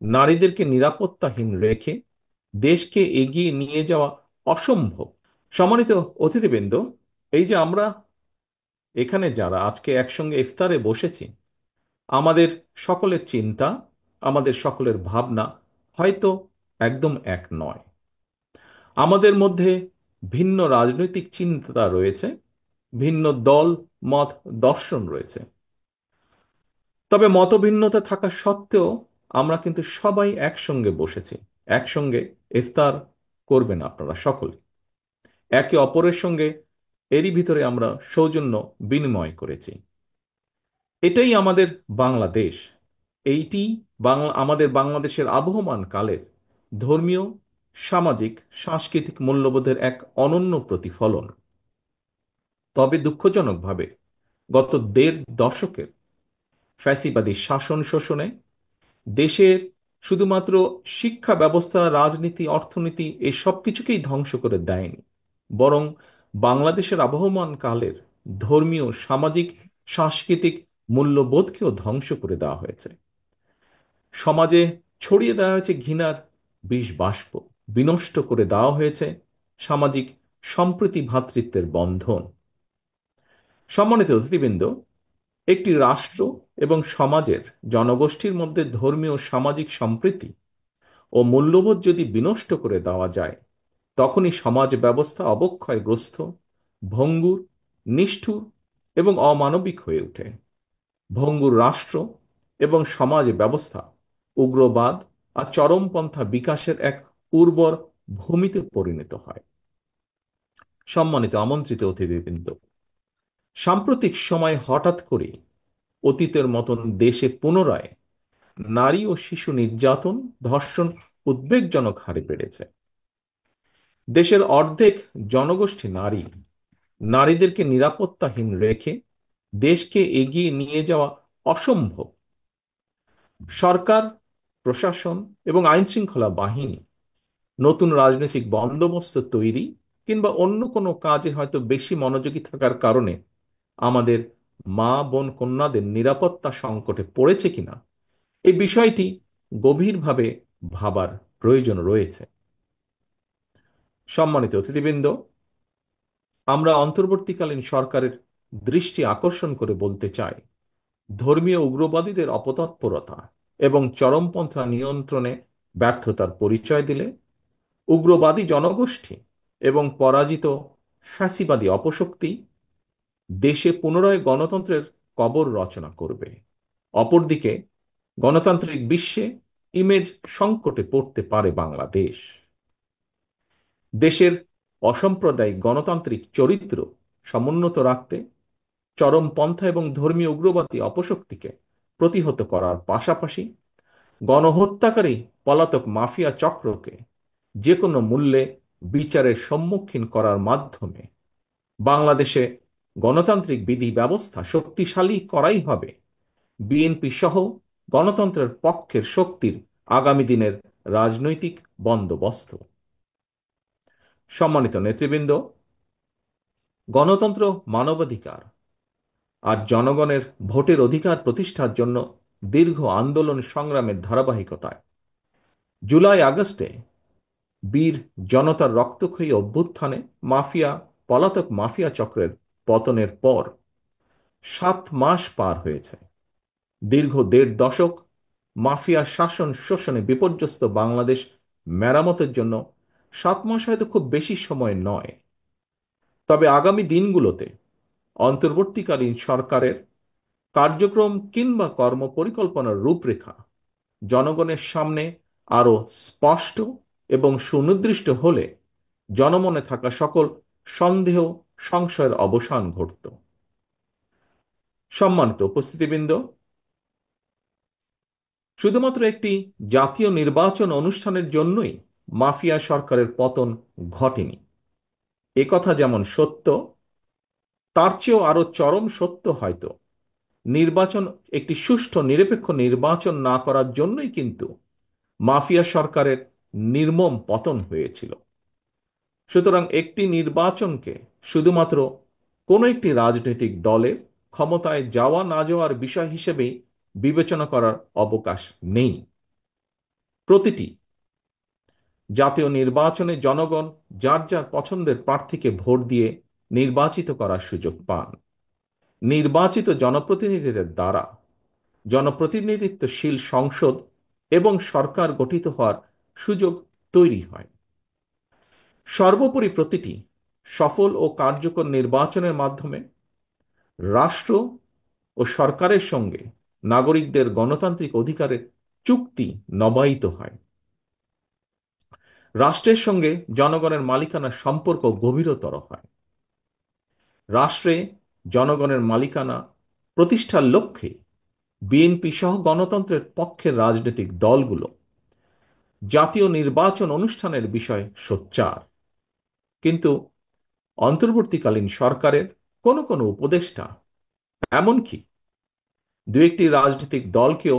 নারীদেরকে নিরাপত্তাহীন রেখে দেশকে এগিয়ে নিয়ে যাওয়া অসম্ভব। সম্মানিত অতিথিবৃন্দ, এই যে আমরা এখানে যারা আজকে একসঙ্গে ইফতারে বসেছি, আমাদের সকলের চিন্তা, আমাদের সকলের ভাবনা হয়তো একদম এক নয়। আমাদের মধ্যে ভিন্ন রাজনৈতিক চিন্তা রয়েছে, ভিন্ন দল, মত, দর্শন রয়েছে। তবে মতভিন্নতা থাকা সত্ত্বেও আমরা কিন্তু সবাই একসঙ্গে বসেছি, একসঙ্গে ইফতার করবেন আপনারা সকলে, একে অপরের সঙ্গে এরই ভিতরে আমরা সৌজন্য বিনিময় করেছি। এটাই আমাদের বাংলাদেশ। এইটি আমাদের বাংলাদেশের আবহমান কালের ধর্মীয়, সামাজিক, সাংস্কৃতিক মূল্যবোধের এক অনন্য প্রতিফলন। তবে দুঃখজনকভাবে গত দেড় দশকের ফ্যাসিবাদী শাসন শোষণে দেশের শুধুমাত্র শিক্ষা ব্যবস্থা, রাজনীতি, অর্থনীতি এই সব কিছুকেই ধ্বংস করে দেয়নি, বরং বাংলাদেশের আবহমান কালের ধর্মীয়, সামাজিক, সাংস্কৃতিক মূল্যবোধকেও ধ্বংস করে দেওয়া হয়েছে। সমাজে ছড়িয়ে দেওয়া হয়েছে ঘৃণার বিষ বাষ্প, বিনষ্ট করে দেওয়া হয়েছে সামাজিক সম্প্রীতি, ভ্রাতৃত্বের বন্ধন। সম্মানিত অতিথিবৃন্দ, একটি রাষ্ট্র এবং সমাজের জনগোষ্ঠীর মধ্যে ধর্মীয় ও সামাজিক সম্প্রীতি ও মূল্যবোধ যদি বিনষ্ট করে দেওয়া যায়, তখনই সমাজ ব্যবস্থা অবক্ষয়গ্রস্ত, ভঙ্গুর, নিষ্ঠুর এবং অমানবিক হয়ে ওঠে। ভঙ্গুর রাষ্ট্র এবং সমাজ ব্যবস্থা উগ্রবাদ আর চরমপন্থা বিকাশের এক উর্বর ভূমিতে পরিণত হয়। সম্মানিত আমন্ত্রিত অতিথিবৃন্দ, সাম্প্রতিক সময়ে হঠাৎ করে অতীতের মতন দেশে পুনরায় নারী ও শিশু নির্যাতন, ধর্ষণ উদ্বেগজনক হারে বেড়েছে। দেশের অর্ধেক জনগোষ্ঠী নারী। নারীদেরকে নিরাপত্তাহীন রেখে দেশকে এগিয়ে নিয়ে যাওয়া অসম্ভব। সরকার, প্রশাসন এবং আইন শৃঙ্খলা বাহিনী নতুন রাজনৈতিক বন্দোবস্ত তৈরি কিংবা অন্য কোনো কাজে হয়তো বেশি মনোযোগী থাকার কারণে আমাদের মা, বোন, কন্যাদের নিরাপত্তা সংকটে পড়েছে কিনা, এই বিষয়টি গভীরভাবে ভাবার প্রয়োজন রয়েছে। সম্মানিত অতিথিবৃন্দ, আমরা অন্তর্বর্তীকালীন সরকারের দৃষ্টি আকর্ষণ করে বলতে চাই, ধর্মীয় উগ্রবাদীদের অপতৎপরতা এবং চরমপন্থা নিয়ন্ত্রণে ব্যর্থতার পরিচয় দিলে উগ্রবাদী জনগোষ্ঠী এবং পরাজিত ফ্যাসিবাদী অপশক্তি দেশে পুনরায় গণতন্ত্রের কবর রচনা করবে। অপরদিকে গণতান্ত্রিক বিশ্বে ইমেজ সংকটে পড়তে পারে বাংলাদেশ। দেশের অসাম্প্রদায়িক গণতান্ত্রিক চরিত্র সমুন্নত রাখতে চরমপন্থা এবং ধর্মীয় উগ্রবাদী অপশক্তিকে প্রতিহত করার পাশাপাশি গণহত্যাকারী পলাতক মাফিয়া চক্রকে যে কোনো মূল্যে বিচারের সম্মুখীন করার মাধ্যমে বাংলাদেশে গণতান্ত্রিক বিধি ব্যবস্থা শক্তিশালী করাই হবে বিএনপি সহ গণতন্ত্রের পক্ষের শক্তির আগামী দিনের রাজনৈতিক বন্দোবস্ত। সম্মানিত নেতৃবৃন্দ, গণতন্ত্র, মানবাধিকার আর জনগণের ভোটের অধিকার প্রতিষ্ঠার জন্য দীর্ঘ আন্দোলন সংগ্রামের ধারাবাহিকতায় জুলাই আগস্টে বীর জনতার রক্তক্ষয়ী অভ্যুত্থানে মাফিয়া, পলাতক মাফিয়া চক্রের পতনের পর 7 মাস পার হয়েছে। দীর্ঘ দেড় দশক মাফিয়া শাসন শোষণে বিপর্যস্ত বাংলাদেশ মেরামতের জন্য 7 মাস হয়তো খুব বেশি সময় নয়। তবে আগামী দিনগুলোতে অন্তর্বর্তীকালীন সরকারের কার্যক্রম কিংবা কর্মপরিকল্পনার রূপরেখা জনগণের সামনে আরো স্পষ্ট এবং সুনির্দিষ্ট হলে জনমনে থাকা সকল সন্দেহ, সংশয়ের অবসান ঘটত। সম্মানিত উপস্থিতিবৃন্দ, শুধুমাত্র একটি জাতীয় নির্বাচন অনুষ্ঠানের জন্যই মাফিয়া সরকারের পতন ঘটেনি, এ কথা যেমন সত্য, তার চেয়েও আরো চরম সত্য হয়তো নির্বাচন, একটি সুষ্ঠু নিরপেক্ষ নির্বাচন না করার জন্যই কিন্তু মাফিয়া সরকারের নির্মম পতন হয়েছিল। সুতরাং একটি নির্বাচনকে শুধুমাত্র কোনো একটি রাজনৈতিক দলের ক্ষমতায় যাওয়া না যাওয়ার বিষয় হিসেবেই বিবেচনা করার অবকাশ নেই। প্রতিটি জাতীয় নির্বাচনে জনগণ যার যার পছন্দের প্রার্থীকে ভোট দিয়ে নির্বাচিত করার সুযোগ পান। নির্বাচিত জনপ্রতিনিধিদের দ্বারা জনপ্রতিনিধিত্বশীল সংসদ এবং সরকার গঠিত হওয়ার সুযোগ তৈরি হয়। সর্বোপরি প্রতিটি সফল ও কার্যকর নির্বাচনের মাধ্যমে রাষ্ট্র ও সরকারের সঙ্গে নাগরিকদের গণতান্ত্রিক অধিকারের চুক্তি নবায়িত হয়। রাষ্ট্রের সঙ্গে জনগণের মালিকানার সম্পর্ক গভীরতর হয়। রাষ্ট্রে জনগণের মালিকানা প্রতিষ্ঠার লক্ষ্যে বিএনপি সহ গণতন্ত্রের পক্ষের রাজনৈতিক দলগুলো জাতীয় নির্বাচন অনুষ্ঠানের বিষয়ে সোচ্চার। কিন্তু অন্তর্বর্তীকালীন সরকারের কোনো কোনো উপদেষ্টা, এমনকি দু একটি রাজনৈতিক দলকেও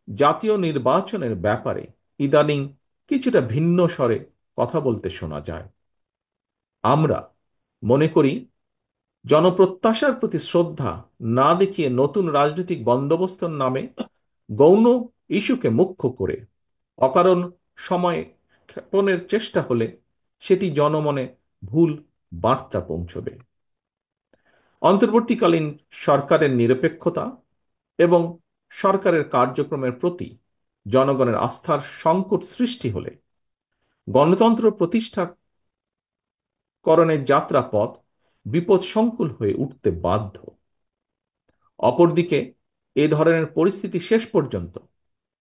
জাতীয় নির্বাচনের ব্যাপারে ইদানিং কিছুটা ভিন্ন স্বরে কথা বলতে শোনা যায়। আমরা মনে করি জনপ্রত্যাশার প্রতি শ্রদ্ধা না দেখিয়ে নতুন রাজনৈতিক বন্দোবস্তের নামে গৌণ ইস্যুকে মুখ্য করে অকারণ সময় ক্ষেপণের চেষ্টা হলে সেটি জনমনে ভুল বার্তা পৌঁছবে। অন্তর্বর্তীকালীন সরকারের নিরপেক্ষতা এবং সরকারের কার্যক্রমের প্রতি জনগণের আস্থার সংকট সৃষ্টি হলে গণতন্ত্র প্রতিষ্ঠাকরণের যাত্রাপথ বিপদসংকুল হয়ে উঠতে বাধ্য। অপরদিকে এ ধরনের পরিস্থিতি শেষ পর্যন্ত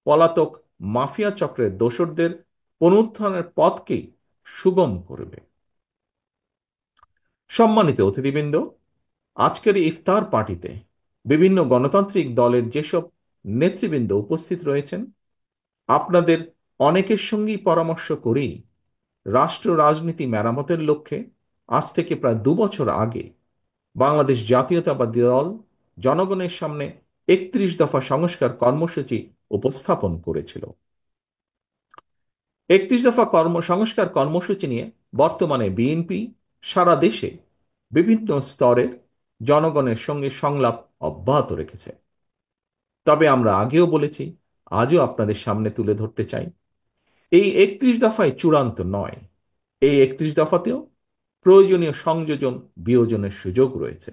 পলাতক মাফিয়া চক্রের দোসরদের পুনরুত্থানের পথকেই সুগম করবে। সম্মানিত অতিথিবৃন্দ, আজকের এই ইফতার পার্টিতে বিভিন্ন গণতান্ত্রিক দলের যেসব নেতৃবৃন্দ উপস্থিত রয়েছেন, আপনাদের অনেকের সঙ্গেই পরামর্শ করেই রাষ্ট্র রাজনীতি মেরামতের লক্ষ্যে আজ থেকে প্রায় 2 বছর আগে বাংলাদেশ জাতীয়তাবাদী দল জনগণের সামনে 31 দফা সংস্কার কর্মসূচি উপস্থাপন করেছিল। 31 দফা সংস্কার কর্মসূচি নিয়ে বর্তমানে বিএনপি সারা দেশে বিভিন্ন স্তরের জনগণের সঙ্গে সংলাপ অব্যাহত রেখেছে। তবে আমরা আগেও বলেছি, আজও আপনাদের সামনে তুলে ধরতে চাই, এই 31 দফায় চূড়ান্ত নয়। এই 31 দফাতেও প্রয়োজনীয় সংযোজন বিয়োজনের সুযোগ রয়েছে।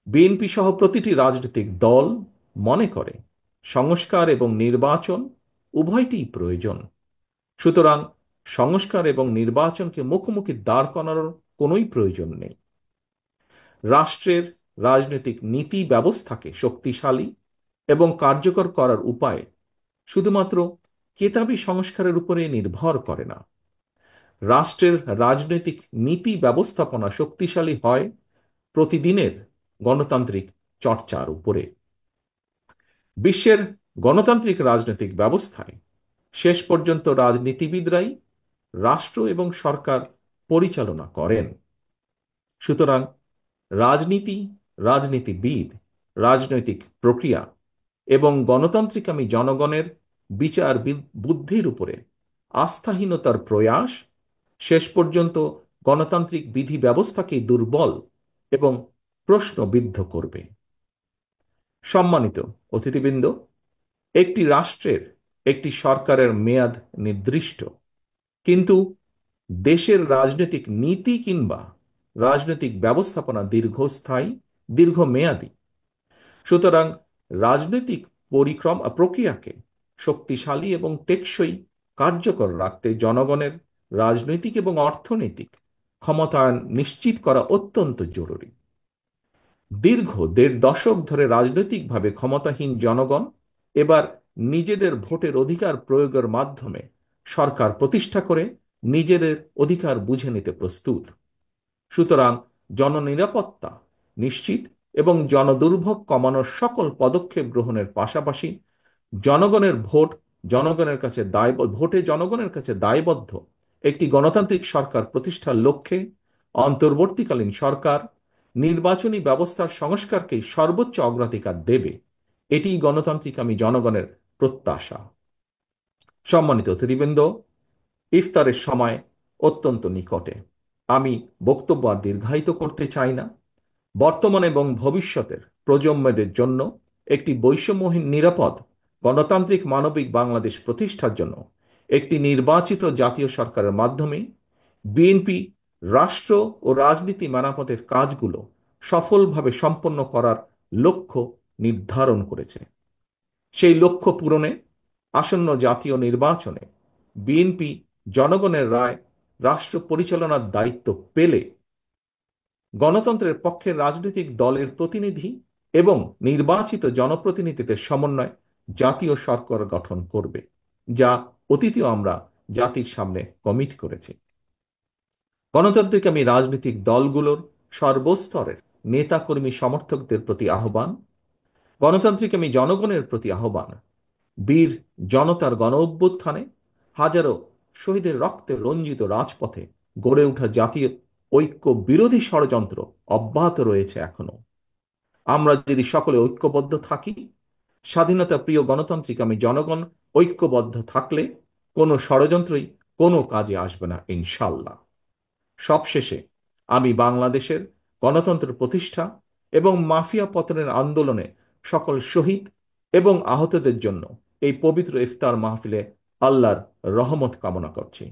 বিএনপি সহ প্রতিটি রাজনৈতিক দল মনে করে সংস্কার এবং নির্বাচন উভয়টিই প্রয়োজন। সুতরাং সংস্কার এবং নির্বাচনকে মুখোমুখি দাঁড় করানোর কোনোই প্রয়োজন নেই। রাষ্ট্রের রাজনৈতিক নীতি ব্যবস্থাকে শক্তিশালী এবং কার্যকর করার উপায় শুধুমাত্র কেতাবি সংস্কারের উপরে নির্ভর করে না। রাষ্ট্রের রাজনৈতিক নীতি ব্যবস্থাপনা শক্তিশালী হয় প্রতিদিনের গণতান্ত্রিক চর্চার উপরে। বিশ্বের গণতান্ত্রিক রাজনৈতিক ব্যবস্থায় শেষ পর্যন্ত রাজনীতিবিদরাই রাষ্ট্র এবং সরকার পরিচালনা করেন। সুতরাং রাজনীতি, রাজনীতিবিদ, রাজনৈতিক প্রক্রিয়া এবং গণতান্ত্রিকামী জনগণের বিচার বুদ্ধির উপরে আস্থাহীনতার প্রয়াস শেষ পর্যন্ত গণতান্ত্রিক বিধি ব্যবস্থাকে দুর্বল এবং প্রশ্নবিদ্ধ করবে। সম্মানিত অতিথিবৃন্দ, একটি রাষ্ট্রের একটি সরকারের মেয়াদ নির্দিষ্ট, কিন্তু দেশের রাজনৈতিক নীতি কিংবা রাজনৈতিক ব্যবস্থাপনা দীর্ঘস্থায়ী, দীর্ঘমেয়াদী। সুতরাং রাজনৈতিক প্রক্রিয়াকে শক্তিশালী এবং টেকসই কার্যকর রাখতে জনগণের রাজনৈতিক এবং অর্থনৈতিক ক্ষমতায়ন নিশ্চিত করা অত্যন্ত জরুরি। দীর্ঘ 1.5 দশক ধরে রাজনৈতিকভাবে ক্ষমতাহীন জনগণ এবার নিজেদের ভোটের অধিকার প্রয়োগের মাধ্যমে সরকার প্রতিষ্ঠা করে নিজেদের অধিকার বুঝে নিতে প্রস্তুত। সুতরাং জননিরাপত্তা নিশ্চিত এবং জনদুর্ভোগ কমানোর সকল পদক্ষেপ গ্রহণের পাশাপাশি জনগণের ভোটে জনগণের কাছে দায়বদ্ধ একটি গণতান্ত্রিক সরকার প্রতিষ্ঠার লক্ষ্যে অন্তর্বর্তীকালীন সরকার নির্বাচনী ব্যবস্থার সংস্কারকেই সর্বোচ্চ অগ্রাধিকার দেবে। এটিই গণতান্ত্রিকামী জনগণের প্রত্যাশা। সম্মানিত অতিথিবৃন্দ, ইফতারের সময় অত্যন্ত নিকটে। আমি বক্তব্য আর দীর্ঘায়িত করতে চাই না। বর্তমান এবং ভবিষ্যতের প্রজন্মদের জন্য একটি বৈষম্যহীন, নিরাপদ গণতান্ত্রিক মানবিক বাংলাদেশ প্রতিষ্ঠার জন্য একটি নির্বাচিত জাতীয় সরকারের মাধ্যমে বিএনপি রাষ্ট্র ও রাজনীতি মেরামতের কাজগুলো সফলভাবে সম্পন্ন করার লক্ষ্য নির্ধারণ করেছে। সেই লক্ষ্য পূরণে আসন্ন জাতীয় নির্বাচনে বিএনপি জনগণের রায় রাষ্ট্র পরিচালনার দায়িত্ব পেলে গণতন্ত্রের পক্ষের রাজনৈতিক দলের প্রতিনিধি এবং নির্বাচিত জনপ্রতিনিধিদের সমন্বয় জাতীয় সরকার গঠন করবে, যা অতীতেও আমরা জাতির সামনে কমিট করেছি। গণতান্ত্রিক আমি রাজনৈতিক দলগুলোর সর্বস্তরের নেতাকর্মী সমর্থকদের প্রতি আহ্বান, গণতান্ত্রিক আমি জনগণের প্রতি আহ্বান, বীর জনতার গণ অভ্যুত্থানে হাজারো শহীদের রক্তে রঞ্জিত রাজপথে গড়ে ওঠা জাতীয় ঐক্য বিরোধী ষড়যন্ত্র অব্যাহত রয়েছে এখনো। আমরা যদি সকলে ঐক্যবদ্ধ থাকি, স্বাধীনতা প্রিয় গণতান্ত্রিক আমি জনগণ ঐক্যবদ্ধ থাকলে কোনো ষড়যন্ত্রই কোনো কাজে আসবে না ইনশাল্লাহ। সবশেষে আমি বাংলাদেশের গণতন্ত্র প্রতিষ্ঠা এবং মাফিয়া পতনের আন্দোলনে সকল শহীদ এবং আহতদের জন্য এই পবিত্র ইফতার মাহফিলে আল্লাহর রহমত কামনা করছি।